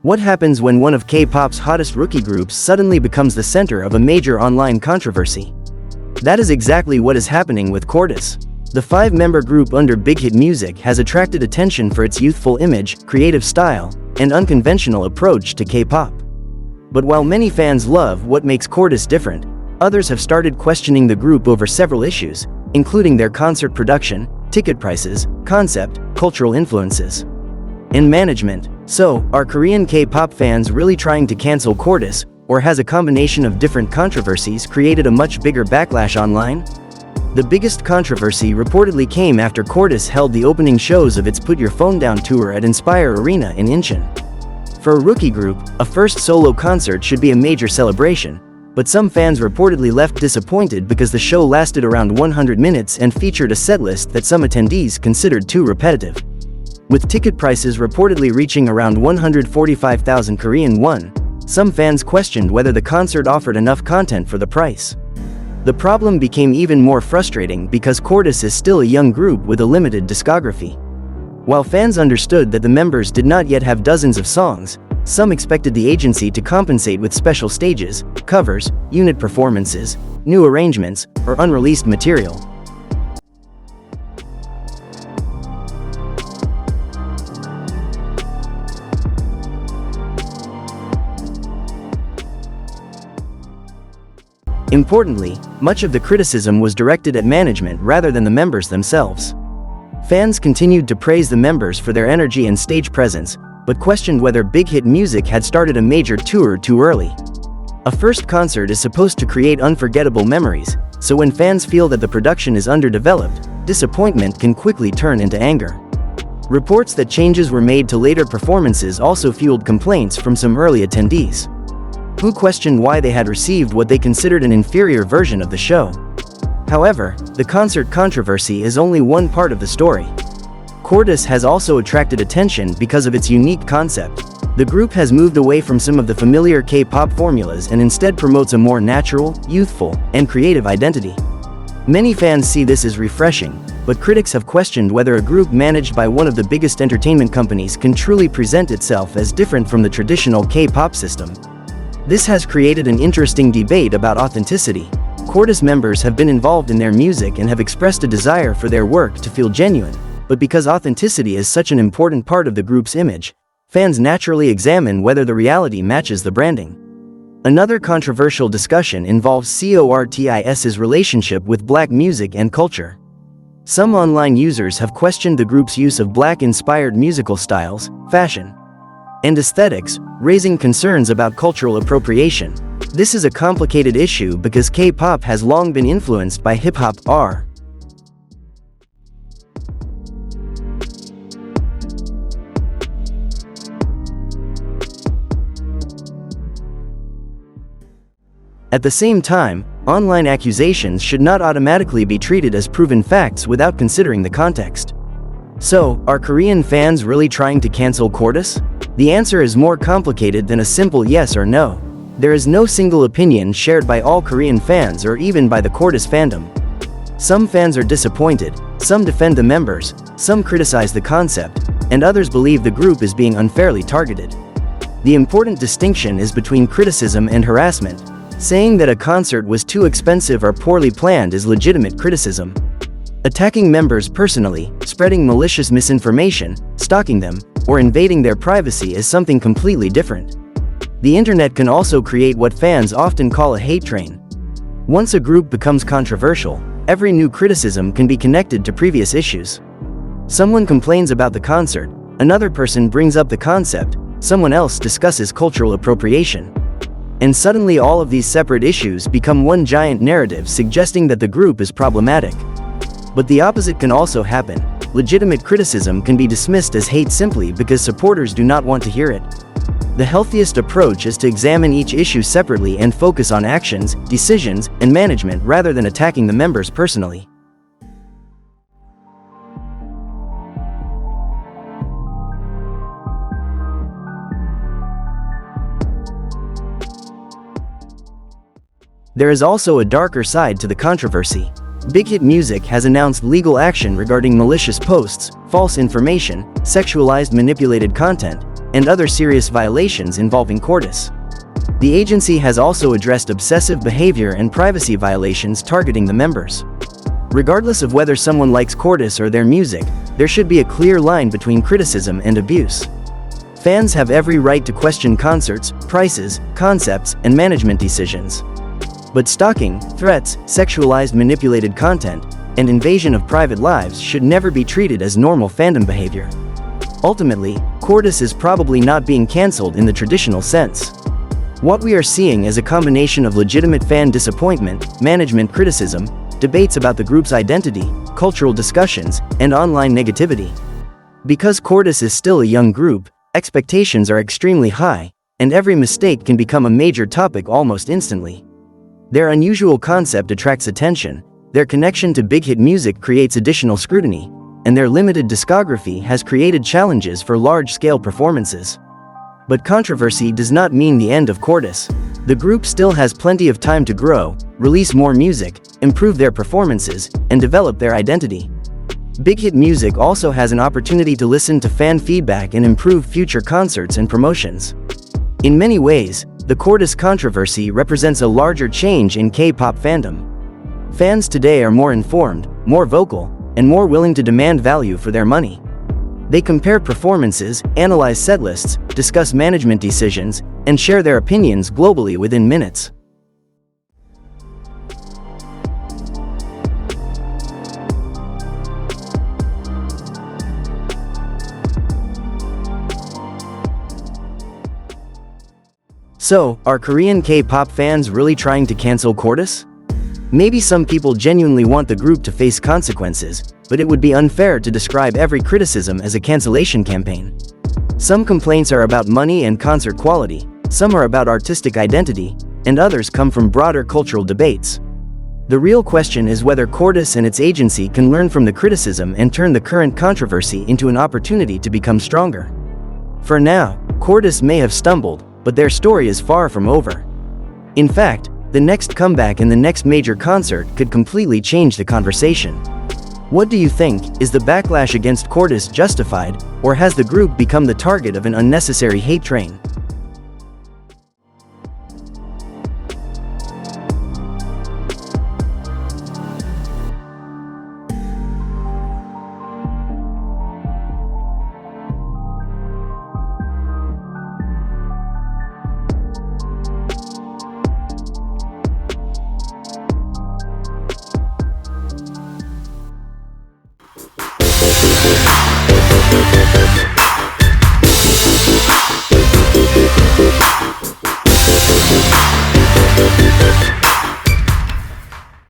What happens when one of K-pop's hottest rookie groups suddenly becomes the center of a major online controversy? That is exactly what is happening with CORTIS. The 5-member group under Big Hit Music has attracted attention for its youthful image, creative style, and unconventional approach to K-pop. But while many fans love what makes CORTIS different, others have started questioning the group over several issues, including their concert production, ticket prices, concept, cultural influences, and management. So, are Korean K-pop fans really trying to cancel CORTIS, or has a combination of different controversies created a much bigger backlash online? The biggest controversy reportedly came after CORTIS held the opening shows of its Put Your Phone Down tour at Inspire Arena in Incheon. For a rookie group, a first solo concert should be a major celebration, but some fans reportedly left disappointed because the show lasted around 100 minutes and featured a setlist that some attendees considered too repetitive. With ticket prices reportedly reaching around 145,000 Korean won, some fans questioned whether the concert offered enough content for the price. The problem became even more frustrating because CORTIS is still a young group with a limited discography. While fans understood that the members did not yet have dozens of songs, some expected the agency to compensate with special stages, covers, unit performances, new arrangements, or unreleased material. Importantly, much of the criticism was directed at management rather than the members themselves. Fans continued to praise the members for their energy and stage presence, but questioned whether Big Hit Music had started a major tour too early. A first concert is supposed to create unforgettable memories, so when fans feel that the production is underdeveloped, disappointment can quickly turn into anger. Reports that changes were made to later performances also fueled complaints from some early attendees, who questioned why they had received what they considered an inferior version of the show. However, the concert controversy is only one part of the story. CORTIS has also attracted attention because of its unique concept. The group has moved away from some of the familiar K-pop formulas and instead promotes a more natural, youthful, and creative identity. Many fans see this as refreshing, but critics have questioned whether a group managed by one of the biggest entertainment companies can truly present itself as different from the traditional K-pop system. This has created an interesting debate about authenticity. CORTIS members have been involved in their music and have expressed a desire for their work to feel genuine, but because authenticity is such an important part of the group's image, fans naturally examine whether the reality matches the branding. Another controversial discussion involves CORTIS's relationship with Black music and culture. Some online users have questioned the group's use of Black-inspired musical styles, fashion, and aesthetics, raising concerns about cultural appropriation. This is a complicated issue because K-pop has long been influenced by hip-hop. At the same time, online accusations should not automatically be treated as proven facts without considering the context. So, are Korean fans really trying to cancel CORTIS? The answer is more complicated than a simple yes or no. There is no single opinion shared by all Korean fans or even by the CORTIS fandom. Some fans are disappointed, some defend the members, some criticize the concept, and others believe the group is being unfairly targeted. The important distinction is between criticism and harassment. Saying that a concert was too expensive or poorly planned is legitimate criticism. Attacking members personally, spreading malicious misinformation, stalking them, or invading their privacy is something completely different. The internet can also create what fans often call a hate train. Once a group becomes controversial, every new criticism can be connected to previous issues. Someone complains about the concert, another person brings up the concept, someone else discusses cultural appropriation. And suddenly all of these separate issues become one giant narrative suggesting that the group is problematic. But the opposite can also happen. Legitimate criticism can be dismissed as hate simply because supporters do not want to hear it. The healthiest approach is to examine each issue separately and focus on actions, decisions, and management rather than attacking the members personally. There is also a darker side to the controversy. Big Hit Music has announced legal action regarding malicious posts, false information, sexualized manipulated content, and other serious violations involving CORTIS. The agency has also addressed obsessive behavior and privacy violations targeting the members. Regardless of whether someone likes CORTIS or their music, there should be a clear line between criticism and abuse. Fans have every right to question concerts, prices, concepts, and management decisions. But stalking, threats, sexualized manipulated content, and invasion of private lives should never be treated as normal fandom behavior. Ultimately, CORTIS is probably not being cancelled in the traditional sense. What we are seeing is a combination of legitimate fan disappointment, management criticism, debates about the group's identity, cultural discussions, and online negativity. Because CORTIS is still a young group, expectations are extremely high, and every mistake can become a major topic almost instantly. Their unusual concept attracts attention, their connection to big hit music creates additional scrutiny, and their limited discography has created challenges for large-scale performances. But controversy does not mean the end of CORTIS. The group still has plenty of time to grow, release more music, improve their performances, and develop their identity. Big hit music also has an opportunity to listen to fan feedback and improve future concerts and promotions. In many ways, the CORTIS controversy represents a larger change in K-pop fandom. Fans today are more informed, more vocal, and more willing to demand value for their money. They compare performances, analyze setlists, discuss management decisions, and share their opinions globally within minutes. So, are Korean K-pop fans really trying to cancel CORTIS? Maybe some people genuinely want the group to face consequences, but it would be unfair to describe every criticism as a cancellation campaign. Some complaints are about money and concert quality, some are about artistic identity, and others come from broader cultural debates. The real question is whether CORTIS and its agency can learn from the criticism and turn the current controversy into an opportunity to become stronger. For now, CORTIS may have stumbled, but their story is far from over. In fact, the next comeback in the next major concert could completely change the conversation. What do you think? Is the backlash against CORTIS justified, or has the group become the target of an unnecessary hate train?